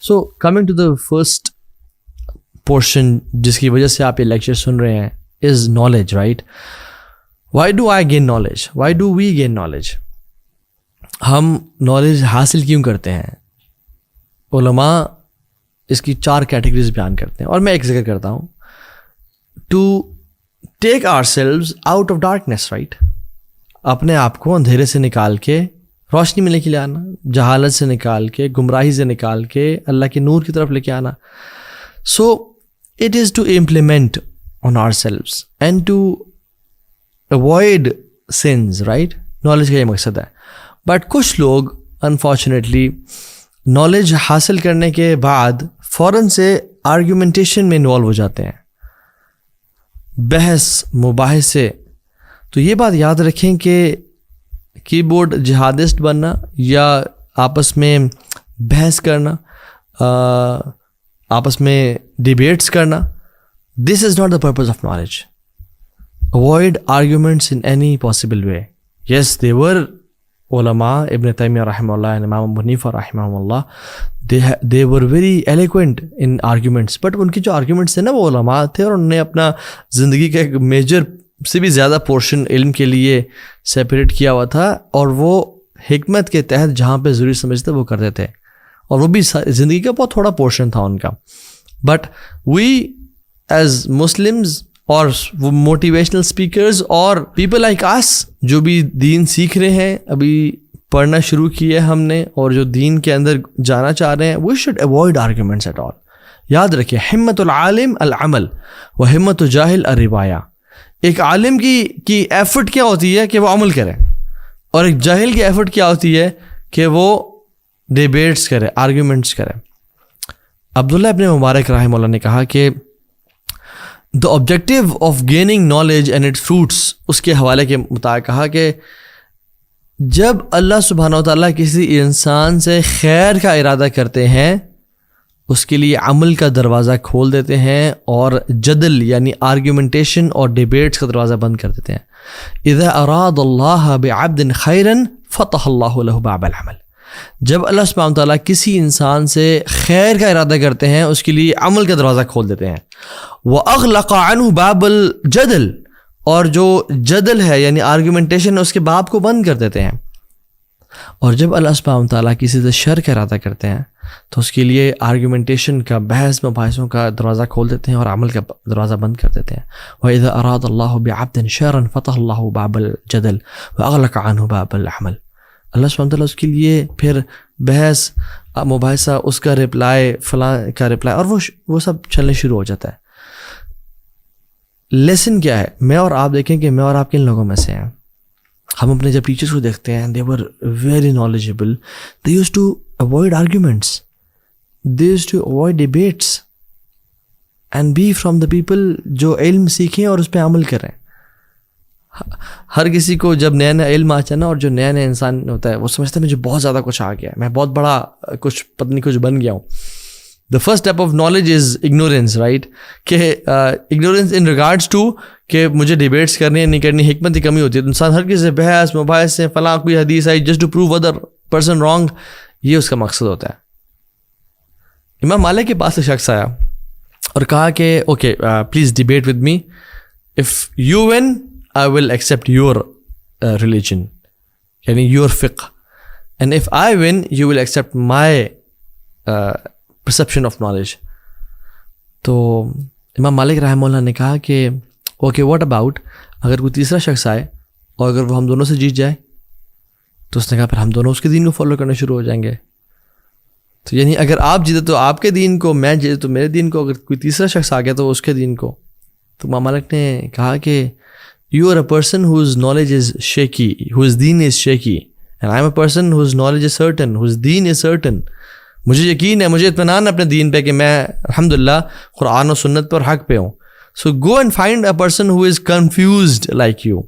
So coming to the first portion جس کی وجہ سے آپ یہ لیکچر سن رہے ہیں is knowledge, right. Why do I gain knowledge, why do we gain knowledge? ہم نالج حاصل کیوں کرتے ہیں؟ علماء اس کی 4 کیٹیگریز بیان کرتے ہیں اور میں ایک ذکر کرتا ہوں. To take our selves out of darkness, right. اپنے آپ کو اندھیرے سے نکال کے روشنی میں لے کے آنا, جہالت سے نکال کے, گمراہی سے نکال کے اللہ کے نور کی طرف لے کے آنا. So it is to implement on our selves and to avoid sins, right. Knowledge کا یہ مقصد ہے. بٹ کچھ لوگ انفارچونیٹلی نالج حاصل کرنے کے بعد فوراً سے آرگیومنٹیشن میں انوالو ہو جاتے ہیں, بحث مباحثے. تو یہ بات یاد رکھیں کہ کی بورڈ جہادسٹ بننا یا آپس میں بحث کرنا, آپس میں ڈیبیٹس کرنا, this is not the purpose of knowledge. Avoid arguments in any possible way. Yes, they were علماء, ابن تیمیہ رحمہ اللہ, امام ابو حنیفہ رحمہ اللہ, they were very eloquent in arguments, but ان کی جو آرگیومنٹس تھے نا وہ علماء تھے اور انہوں نے اپنا زندگی کا ایک میجر سے بھی زیادہ پورشن علم کے لیے سیپریٹ کیا ہوا تھا, اور وہ حکمت کے تحت جہاں پہ ضروری سمجھتے وہ کرتے تھے, اور وہ بھی زندگی کا بہت تھوڑا پورشن تھا ان کا. بٹ وی ایز مسلمز اور وہ موٹیویشنل اسپیکرز اور پیپل لائک آس جو بھی دین سیکھ رہے ہیں, ابھی پڑھنا شروع کیا ہے ہم نے, اور جو دین کے اندر جانا چاہ رہے ہیں, we should avoid arguments at all. یاد رکھیں, ہمت العالم العمل و ہمت الجاہل الروایا. ایک عالم کی ایفرٹ کیا ہوتی ہے کہ وہ عمل کرے, اور ایک جاہل کی ایفرٹ کیا ہوتی ہے کہ وہ ڈیبیٹس کرے, آرگیومنٹس کرے. عبداللہ ابن مبارک رحمہ اللہ نے کہا کہ the objective of gaining knowledge and its fruits, اس کے حوالے کے مطابق کہا کہ جب اللہ سبحانہ و تعالیٰ کسی انسان سے خیر کا ارادہ کرتے ہیں اس کے لیے عمل کا دروازہ کھول دیتے ہیں اور جدل یعنی آرگیومنٹیشن اور ڈیبیٹس کا دروازہ بند کر دیتے ہیں. اذا اراد اللہ بعبد خیرا فتح اللہ له باب العمل. جب اللہ سبحانہ تعالیٰ کسی انسان سے خیر کا ارادہ کرتے ہیں اس کے لیے عمل کا دروازہ کھول دیتے ہیں. وَأَغْلَقَ عَنْهُ بَابَ الْجَدَلِ, اور جو جدل ہے یعنی آرگیومنٹیشن ہے اس کے باب کو بند کر دیتے ہیں. اور جب اللہ سبحانہ تعالیٰ کسی سے شر کا ارادہ کرتے ہیں تو اس کے لیے آرگیومنٹیشن کا, بحث مباحثوں کا دروازہ کھول دیتے ہیں اور عمل کا دروازہ بند کر دیتے ہیں. وَإِذَا أَرَادَ اللَّهُ بِعَبْدٍ شَرًّا فَتَحَ اللَّهُ بَابَ الْجَدَلِ وَأَغْلَقَ عَنْهُ بَابَ الْعَمَلِ. اللہ سبحانہ تعالیٰ اس کے لیے پھر بحث مباحثہ, اس کا رپلائی, فلاں کا رپلائی, اور وہ سب چلنے شروع ہو جاتا ہے. لیسن کیا ہے؟ میں اور آپ دیکھیں کہ میں اور آپ کن لوگوں میں سے ہیں. ہم اپنے جب ٹیچرس کو دیکھتے ہیں, they were very knowledgeable, they used to avoid arguments, they used to avoid debates and be from the people جو علم سیکھیں اور اس پہ عمل کریں. ہر کسی کو جب نیا نیا علم آتا ہے نا, اور جو نیا نیا انسان ہوتا ہے وہ سمجھتا ہے مجھے بہت زیادہ کچھ آ گیا ہے, میں بہت بڑا کچھ پتنی کچھ بن گیا ہوں. The first step of knowledge is ignorance, right. کہ اگنورینس ان ریگارڈس ٹو کہ مجھے ڈیبیٹس کرنی ہے نہیں کرنی, حکمت کی کمی ہوتی ہے. تو انسان ہر کسی سے بحث مباحث سے, فلاں کوئی حدیث آئی just to prove other person wrong, یہ اس کا مقصد ہوتا ہے. امام مالک کے پاس ایک شخص آیا اور کہا کہ okay please debate with me, if you one I will accept your religion, یعنی your fiqh, and if I win you will accept my perception of knowledge. تو امام مالک رحمہ اللہ نے کہا کہ اوکے what about اگر کوئی تیسرا شخص آئے اور اگر وہ ہم دونوں سے جیت جائے؟ تو اس نے کہا پھر ہم دونوں اس کے دین کو فالو کرنا شروع ہو جائیں گے. تو یعنی اگر آپ جیتے تو آپ کے دین کو, میں جیتے تو میرے دین کو, اگر کوئی تیسرا شخص آ گیا تو اس کے دین کو. تو امام مالک نے کہا کہ you are a person whose knowledge is shaky, whose deen is shaky, and I am a person whose knowledge is certain, whose deen is certain. مجھے یقین ہے, مجھے اطمینان ہے اپنے دین پہ کہ میں الحمدللہ قرآن و سنت پر حق پہ ہوں. So go and find a person who is confused like you.